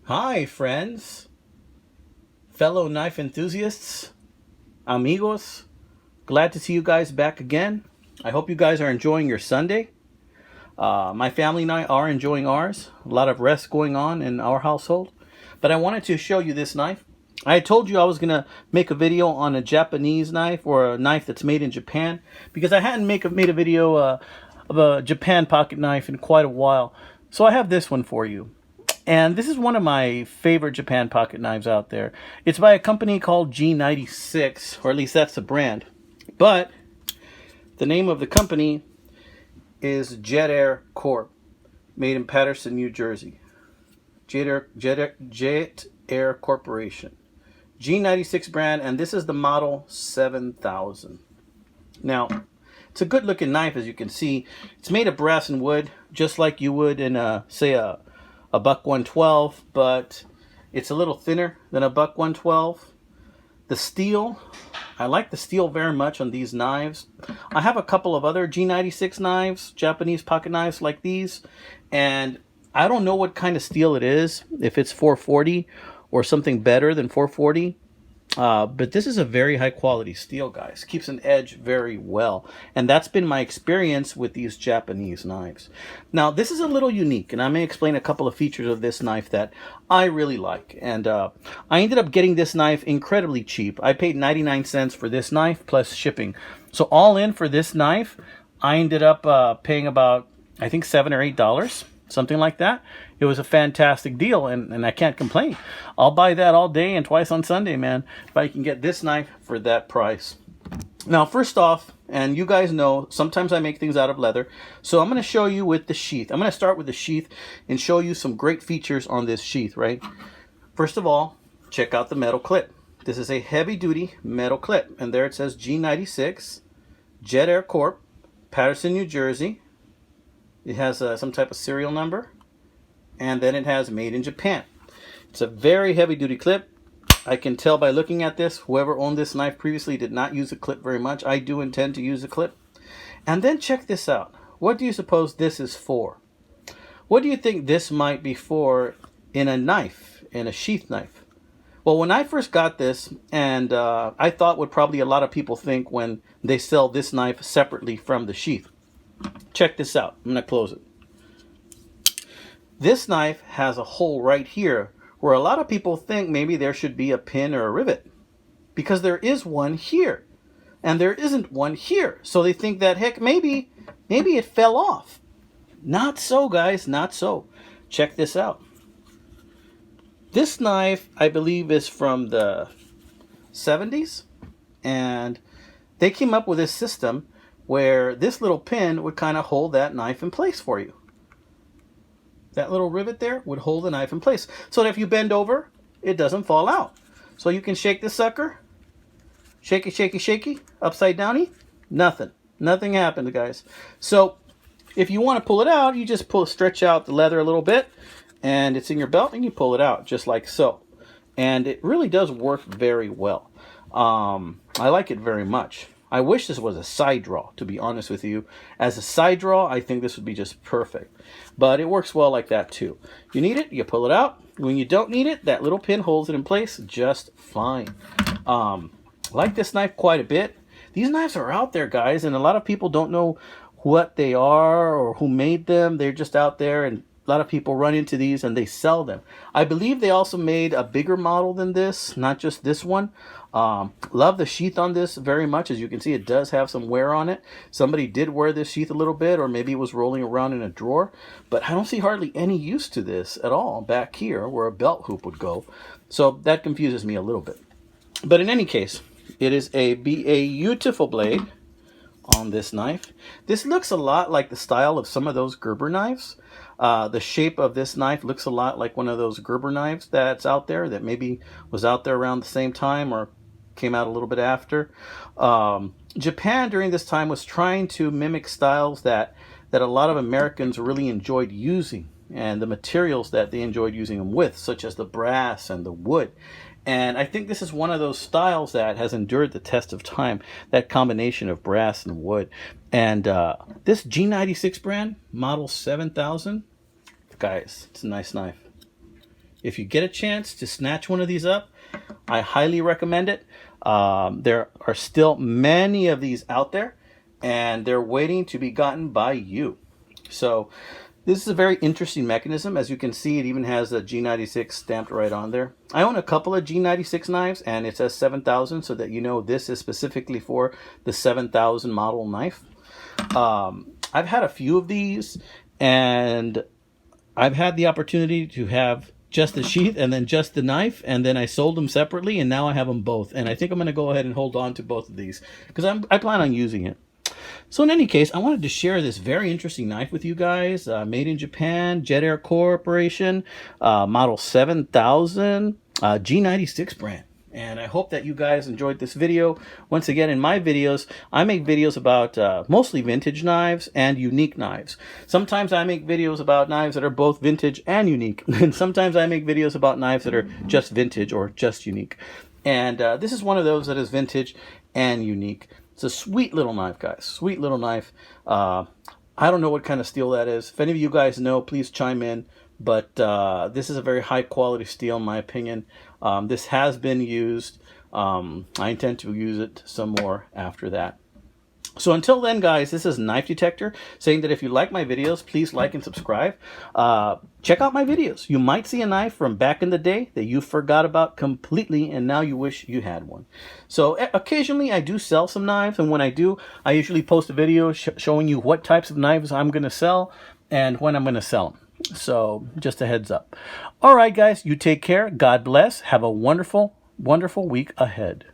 Hi, friends, fellow knife enthusiasts, amigos. Glad to see you guys back again. I hope you guys are enjoying your Sunday. My family and I are enjoying ours. A lot of rest going on in our household. But I wanted to show you this knife. I told you I was going to make a video on a Japanese knife or a knife that's made in Japan because I hadn't made a video of a Japan pocket knife in quite a while. So I have this one for you. And this is one of my favorite Japan pocket knives out there. It's by a company called G96, or at least that's the brand. But the name of the company is Jet-Aer Corp, made in Paterson, New Jersey. Jet-Aer Corporation. G96 brand, and this is the model 7000. Now, it's a good looking knife, as you can see. It's made of brass and wood, just like you would in say a buck 112, but it's a little thinner than a buck 112. The steel, I like the steel very much on these knives. I have a couple of other G96 knives, Japanese pocket knives like these, and I don't know what kind of steel it is, if it's 440 or something better than 440. But this is a very high quality steel, guys. Keeps an edge very well. And that's been my experience with these Japanese knives. Now, this is a little unique, and I may explain a couple of features of this knife that I really like. And I ended up getting this knife incredibly cheap. I paid 99 cents for this knife plus shipping. So all in for this knife, I ended up paying about, I think, $7 or $8. Something like that. It was a fantastic deal, and I can't complain. I'll buy that all day and twice on Sunday, man, if I can get this knife for that price. Now, first off, and you guys know, sometimes I make things out of leather, so I'm going to show you with the sheath. I'm going to start with the sheath and show you some great features on this sheath, right? First of all, check out the metal clip. This is a heavy-duty metal clip, and there it says G96, Jet-Aer Corp, Paterson, New Jersey. It has some type of serial number, and then it has made in Japan. It's a very heavy duty clip. I can tell by looking at this, whoever owned this knife previously did not use a clip very much. I do intend to use a clip. And then check this out. What do you suppose this is for? What do you think this might be for in a knife, in a sheath knife? Well, when I first got this, and I thought what probably a lot of people think when they sell this knife separately from the sheath. Check this out. I'm going to close it. This knife has a hole right here where a lot of people think maybe there should be a pin or a rivet, because there is one here and there isn't one here. So they think that, heck, maybe it fell off. Not so, guys, not so. Check this out. This knife, I believe, is from the 70s, and they came up with this system where this little pin would kind of hold that knife in place for you. That little rivet there would hold the knife in place, so that if you bend over, it doesn't fall out. So you can shake this sucker, shaky, shaky, shaky, upside downy, nothing happened, guys. So if you want to pull it out, you just stretch out the leather a little bit, and it's in your belt, and you pull it out just like so. And it really does work very well. I like it very much. I wish this was a side draw, to be honest with you. As a side draw, I think this would be just perfect. But it works well like that too. You need it, you pull it out. When you don't need it, that little pin holds it in place just fine. I like this knife quite a bit. These knives are out there, guys, and a lot of people don't know what they are or who made them. They're just out there, and a lot of people run into these and they sell them. I believe they also made a bigger model than this, not just this one. Love the sheath on this very much. As you can see, it does have some wear on it. Somebody did wear this sheath a little bit, or maybe it was rolling around in a drawer, but I don't see hardly any use to this at all back here where a belt hoop would go. So that confuses me a little bit. But in any case, it is a beautiful blade on this knife. This looks a lot like the style of some of those Gerber knives. The shape of this knife looks a lot like one of those Gerber knives that's out there, that maybe was out there around the same time or came out a little bit after. Japan during this time was trying to mimic styles that a lot of Americans really enjoyed using, and the materials that they enjoyed using them with, such as the brass and the wood. And I think this is one of those styles that has endured the test of time, that combination of brass and wood. And this G96 brand, model 7000, guys, it's a nice knife. If you get a chance to snatch one of these up, I highly recommend it. There are still many of these out there, and they're waiting to be gotten by you. So this is a very interesting mechanism. As you can see, it even has a G96 stamped right on there. I own a couple of G96 knives, and it says 7000, so that you know this is specifically for the 7000 model knife. I've had a few of these, and I've had the opportunity to have just the sheath and then just the knife, and then I sold them separately, and now I have them both. And I think I'm going to go ahead and hold on to both of these because I plan on using it. So in any case, I wanted to share this very interesting knife with you guys. Made in Japan, Jet-Aer Corporation, model 7000, G96 brand. And I hope that you guys enjoyed this video. Once again, in my videos, I make videos about mostly vintage knives and unique knives. Sometimes I make videos about knives that are both vintage and unique. And sometimes I make videos about knives that are just vintage or just unique. And this is one of those that is vintage and unique. It's a sweet little knife, guys. Sweet little knife. I don't know what kind of steel that is. If any of you guys know, please chime in. But this is a very high quality steel, in my opinion. This has been used. I intend to use it some more after that. So until then, guys, this is Knife Detector saying that if you like my videos, please like and subscribe. Check out my videos. You might see a knife from back in the day that you forgot about completely, and now you wish you had one. So occasionally I do sell some knives, and when I do, I usually post a video showing you what types of knives I'm going to sell and when I'm going to sell them. So just a heads up. All right, guys, you take care. God bless. Have a wonderful, wonderful week ahead.